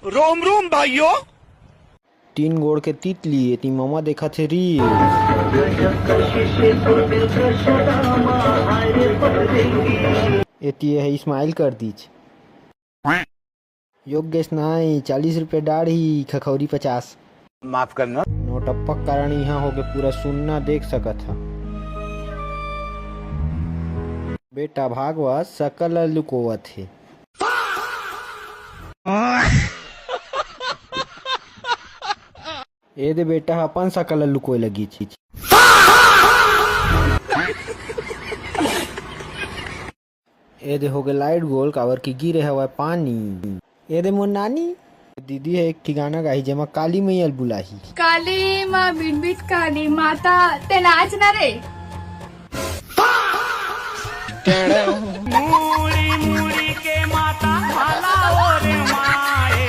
रोम रोम भाइयों। 3 गोड़ के तितली एती मामा देखा थे री। एती है इस्माइल कर दीज। योगेश नाई 40 रुपए दाढ़ी खखौरी 50। माफ करना। नोटप्पक कारण यहाँ हो गए पूरा सुनना देख सकत था। बेटा भागवा सकल लुकोवत है। ए दे बेटा अपन सकल लुकोए लगी चीज। ए दे हो गए लाइट गोल कावर की गिरे हवा पानी। ए दे मोर नानी दीदी है एक ठिकाना गाही जेमा काली मैया बुलाही। काली माँ बिनबिट काली माता ते नाच ना रे। मूड़ी मूड़ी के माता भाला और माए